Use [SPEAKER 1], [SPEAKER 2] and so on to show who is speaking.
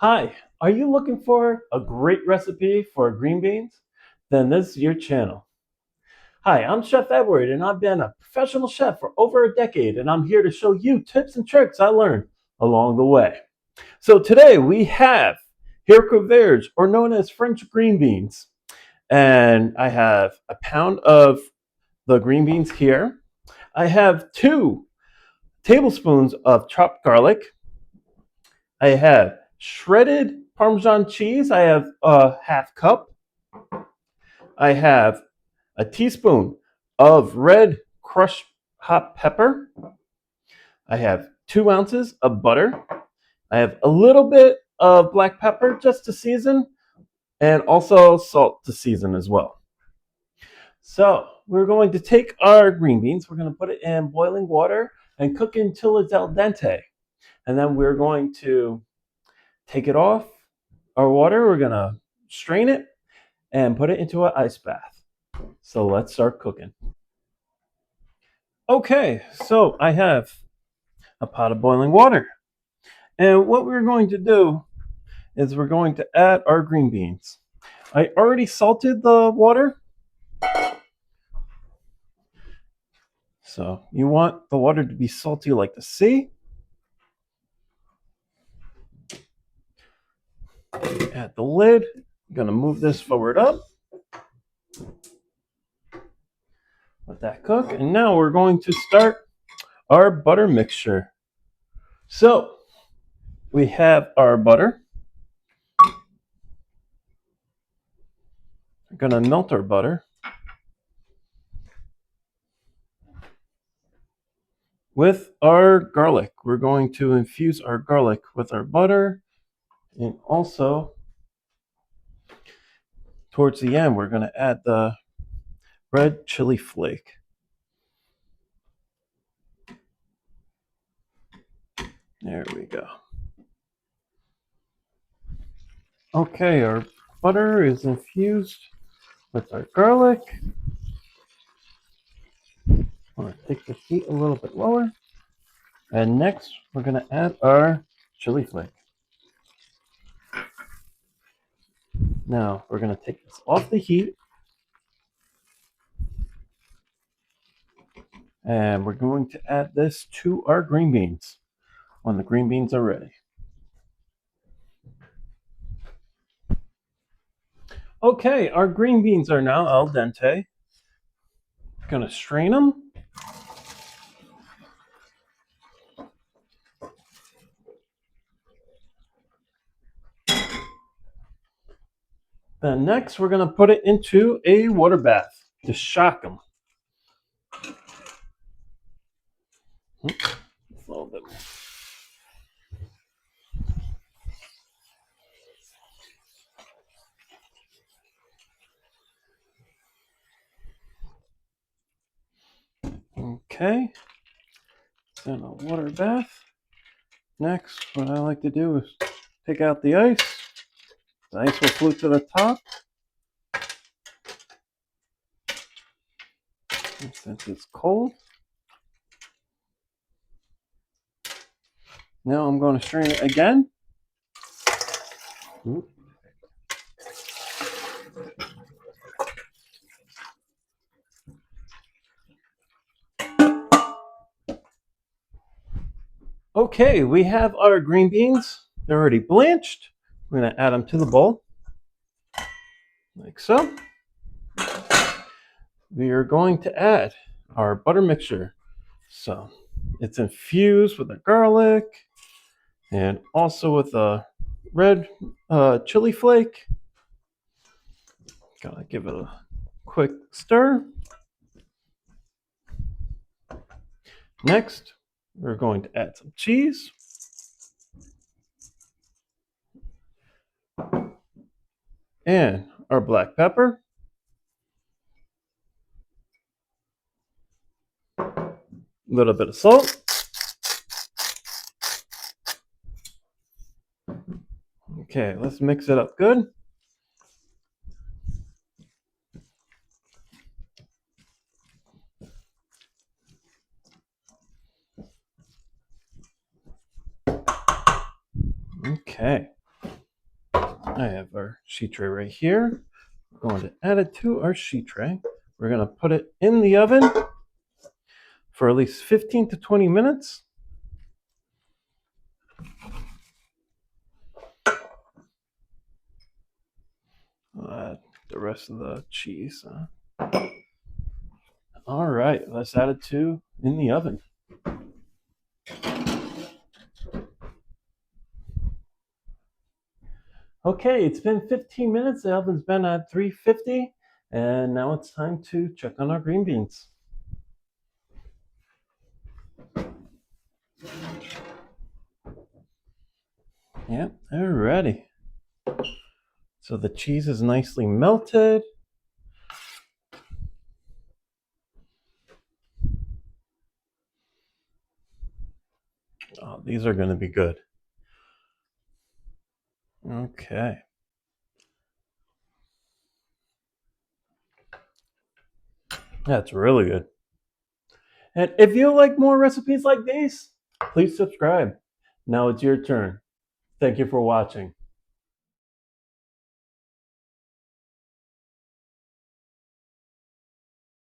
[SPEAKER 1] Hi, are you looking for a great recipe for green beans? Then this is your channel. Hi, I'm Chef Edward, and I've been a professional chef for over a decade, and I'm here to show you tips and tricks I learned along the way. So today we have haricot verts, or known as French green beans, and I have a pound of the green beans here. I have 2 tablespoons of chopped garlic. I have shredded Parmesan cheese. I have a half cup. I have a teaspoon of red crushed hot pepper. I have 2 ounces of butter. I have a little bit of black pepper just to season, and also salt to season as well. So we're going to take our green beans, we're going to put it in boiling water and cook it until it's al dente. And then we're going to take it off our water, we're going to strain it and put it into an ice bath. So let's start cooking. Okay, so I have a pot of boiling water. And what we're going to do is we're going to add our green beans. I already salted the water. So you want the water to be salty like the sea. Add the lid. I'm going to move this forward up. Let that cook. And now we're going to start our butter mixture. So we have our butter. We're going to melt our butter with our garlic. We're going to infuse our garlic with our butter, and also towards the end we're going to add the red chili flake. There we go. Okay, our butter is infused with our garlic. I'm going to take the heat a little bit lower. And next, we're going to add our chili flake. Now, we're going to take this off the heat. And we're going to add this to our green beans when the green beans are ready. Okay, our green beans are now al dente. Going to strain them. Then next, we're going to put it into a water bath to shock them. A little bit more. Okay, then a water bath. Next, what I like to do is take out the ice. The ice will float to the top. And since it's cold, now I'm going to strain it again. Okay, we have our green beans. They're already blanched. We're going to add them to the bowl, like so. We are going to add our butter mixture. So it's infused with the garlic and also with the red chili flake. Gotta give it a quick stir. Next, we're going to add some cheese. And our black pepper. A little bit of salt. Okay, let's mix it up good. Okay. I have our sheet tray right here. We're going to add it to our sheet tray. We're going to put it in the oven for at least 15 to 20 minutes. Add the rest of the cheese. All right, let's add it to in the oven. Okay, it's been 15 minutes. The oven's been at 350, and now it's time to check on our green beans. Yep, they're ready. So the cheese is nicely melted. Oh, these are going to be good. Okay. That's really good. And if you like more recipes like these, please subscribe. Now it's your turn. Thank you for watching.